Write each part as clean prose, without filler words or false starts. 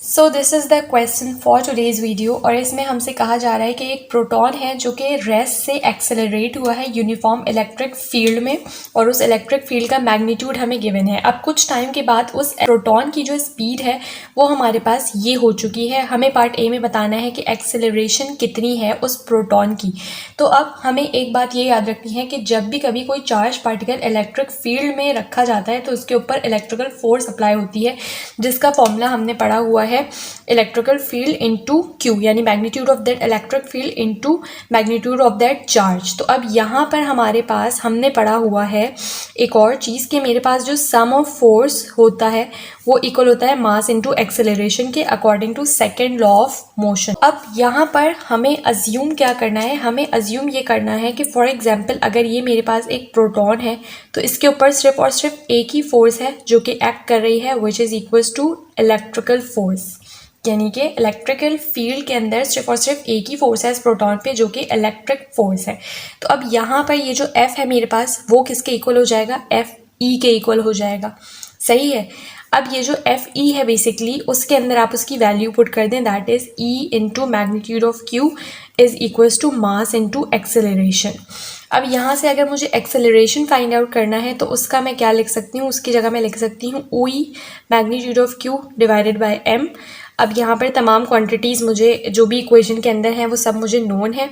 So this is the question for today's video और इसमें हमसे कहा जा रहा है कि एक प्रोटॉन है जो कि रेस्ट से एक्सेलरेट हुआ है यूनिफॉर्म इलेक्ट्रिक फील्ड में और उस इलेक्ट्रिक फील्ड का मैग्नीट्यूड हमें गिवन है। अब कुछ टाइम के बाद उस प्रोटॉन की जो स्पीड है वो हमारे पास ये हो चुकी है। हमें पार्ट ए में बताना है कि एक्सेलरेशन कितनी है उस प्रोटॉन की। तो अब हमें एक बात ये याद रखनी है कि जब भी कभी कोई चार्ज पार्टिकल इलेक्ट्रिक फील्ड में रखा जाता है तो उसके ऊपर इलेक्ट्रिकल फोर्स अप्लाई होती है, जिसका फॉर्मूला हमने पढ़ा हुआ है इलेक्ट्रिकल फील्ड इनटू क्यू, यानी magnitude of that electric field into magnitude of that charge. तो अब यहाँ पर हमारे पास हमने पढ़ा हुआ है एक और चीज़ कि मेरे पास जो सम ऑफ फोर्स होता है वो इक्वल होता है मास इनटू एक्सेलरेशन के according to second law of motion. अब यहाँ पर हमें अज्यूम क्या करना है, हमें अज्यूम ये करना है कि फॉर एग्जाम्पल अगर ये मेरे पास एक प्रोटॉन है तो इसके ऊपर सिर्फ और सिर्फ एक ही फोर्स है जो कि एक्ट कर रही है, which is equals to electrical force, यानी कि इलेक्ट्रिकल फील्ड के अंदर सिर्फ और सिर्फ एक ही फोर्स है इस प्रोटॉन पे जो कि इलेक्ट्रिक फोर्स है। तो अब यहाँ पर ये जो एफ है मेरे पास वो किसके इक्वल हो जाएगा, एफ ई के इक्वल हो जाएगा। सही है। अब ये जो एफ ई है बेसिकली उसके अंदर आप उसकी वैल्यू पुट कर दें, that is E into magnitude of Q is equals to mass into acceleration. अब यहाँ से अगर मुझे एक्सेलरेशन फाइंड आउट करना है तो उसका मैं क्या लिख सकती हूँ, उसकी जगह मैं लिख सकती हूँ E magnitude of Q divided by M. अब यहाँ पर तमाम क्वांटिटीज़ मुझे जो भी इक्वेशन के अंदर हैं वो सब मुझे नोन है।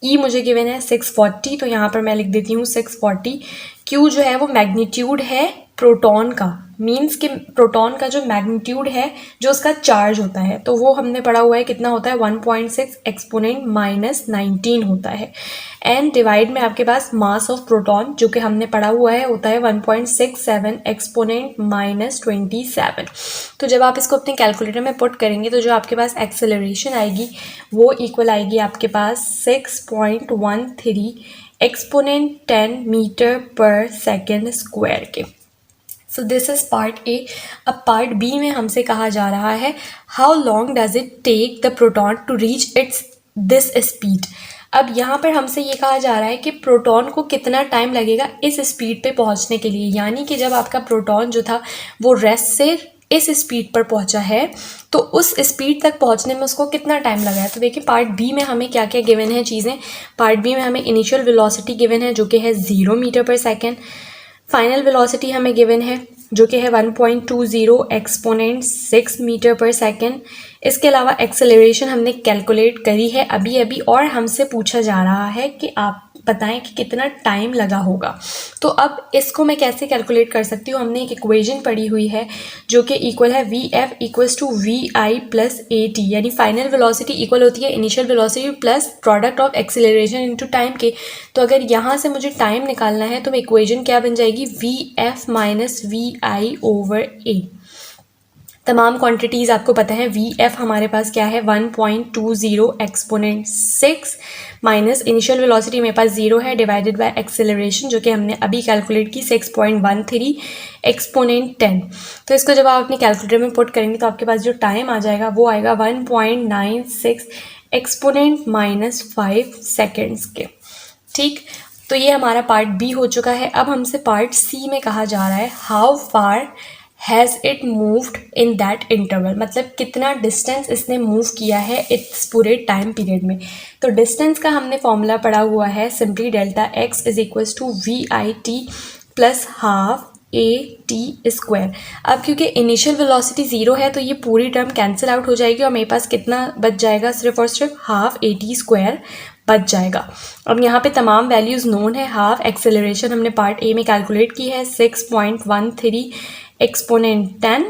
ई मुझे गिवन है 640, तो यहाँ पर मैं लिख देती हूँ 640। क्यू जो है वो मैग्नीट्यूड है प्रोटॉन का, मीन्स कि प्रोटॉन का जो मैग्नीट्यूड है जो उसका चार्ज होता है तो वो हमने पढ़ा हुआ है कितना होता है 1.6 एक्सपोनेंट माइनस 19 होता है। एंड डिवाइड में आपके पास मास ऑफ प्रोटॉन जो कि हमने पढ़ा हुआ है होता है 1.67 एक्सपोनेंट माइनस 27। तो जब आप इसको अपने कैलकुलेटर में पुट करेंगे तो जो आपके पास एक्सेलरेशन आएगी वो इक्वल आएगी आपके पास 6.13 एक्सपोनेंट 10 मीटर पर सेकेंड स्क्वायर के। So this is part A. अब पार्ट बी में हमसे कहा जा रहा है how long does it take the proton to reach its this speed. अब यहाँ पर हमसे ये कहा जा रहा है कि प्रोटॉन को कितना टाइम लगेगा इस स्पीड पे पहुँचने के लिए, यानी कि जब आपका प्रोटॉन जो था वो रेस्ट से इस स्पीड पर पहुंचा है तो उस स्पीड तक पहुंचने में उसको कितना टाइम लगा है। तो देखिए पार्ट बी में हमें क्या क्या गिवन है चीज़ें। पार्ट बी में हमें इनिशियल वेलोसिटी गिवन है जो कि है 0 मीटर पर सेकेंड। फाइनल वेलोसिटी हमें गिवन है जो कि है 1.20 एक्सपोनेंट 6 मीटर पर सेकेंड। इसके अलावा एक्सेलरेशन हमने कैलकुलेट करी है अभी अभी और हमसे पूछा जा रहा है कि आप बताएं कि कितना टाइम लगा होगा। तो अब इसको मैं कैसे कैलकुलेट कर सकती हूँ, हमने एक इक्वेशन पढ़ी हुई है जो कि इक्वल है V F equals to V I plus A T, यानी फाइनल वेलोसिटी इक्वल होती है initial velocity plus product of acceleration into time के। तो अगर यहाँ से मुझे टाइम निकालना है तो इक्वेशन क्या बन जाएगी, V F minus V I over A. तमाम क्वांटिटीज़ आपको पता है, वी एफ हमारे पास क्या है 1.20 एक्सपोनेंट 6 माइनस इनिशियल वेलोसिटी मेरे पास 0 है डिवाइडेड बाय एक्सेलरेशन जो कि हमने अभी कैलकुलेट की 6.13 एक्सपोनेंट 10। तो इसको जब आप अपने कैलकुलेटर में पुट करेंगे तो आपके पास जो टाइम आ जाएगा वो आएगा 1.96 एक्सपोनेंट माइनस 5 सेकेंड्स के। ठीक, तो ये हमारा पार्ट बी हो चुका है। अब हमसे पार्ट सी में कहा जा रहा है how far has it moved in that interval, मतलब कितना डिस्टेंस इसने मूव किया है इस पूरे टाइम पीरियड में। तो डिस्टेंस का हमने फॉर्मूला पढ़ा हुआ है simply delta X is equals to V I T plus half A T square. अब क्योंकि इनिशियल वेलोसिटी 0 है तो ये पूरी टर्म कैंसिल आउट हो जाएगी और मेरे पास कितना बच जाएगा, सिर्फ और सिर्फ हाफ ए टी स्क्वायर बच जाएगा। अब यहाँ पे तमाम वैल्यूज़ नोन है। हाफ एक्सेलरेशन हमने पार्ट ए में कैलकुलेट की है 6.13 एक्सपोनेंट 10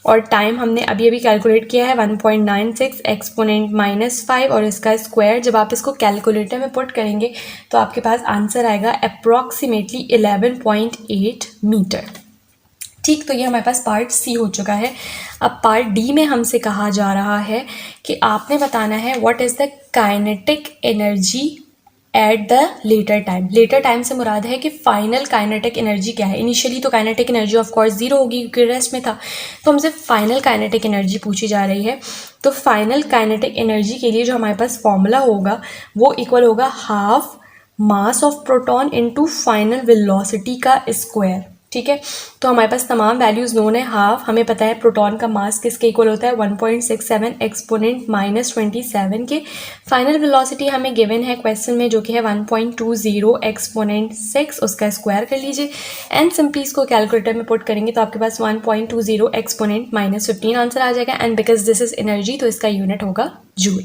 और टाइम हमने अभी अभी कैलकुलेट किया है 1.96 एक्सपोनेंट माइनस 5 और इसका स्क्वायर। जब आप इसको कैलकुलेटर में पुट करेंगे तो आपके पास आंसर आएगा अप्रॉक्सीमेटली 11.8 मीटर। ठीक, तो ये हमारे पास पार्ट सी हो चुका है। अब पार्ट डी में हमसे कहा जा रहा है कि आपने बताना है what is the kinetic energy at the later time. Later time से मुराद है कि फाइनल काइनेटिक एनर्जी क्या है। इनिशियली तो काइनेटिक एनर्जी ऑफ कोर्स 0 होगी क्योंकि रेस्ट में था, तो हमसे फाइनल काइनेटिक एनर्जी पूछी जा रही है। तो फाइनल काइनेटिक एनर्जी के लिए जो हमारे पास फॉर्मूला होगा वो इक्वल होगा half mass of proton into final velocity का स्क्वायर। ठीक है। तो हमारे पास तमाम वैल्यूज़ नोन है। हाफ हमें पता है प्रोटॉन का मास किसके इक्वल होता है 1.67 एक्सपोनेंट -27 के। फाइनल वेलोसिटी हमें गिवन है क्वेश्चन में जो कि है 1.20 एक्सपोनेंट 6, उसका स्क्वायर कर लीजिए एंड सिंपली इसको कैलकुलेटर में पुट करेंगे तो आपके पास 1.20 एक्सपोनेंट -15 आंसर आ जाएगा। And because this is energy तो इसका यूनिट होगा जूल।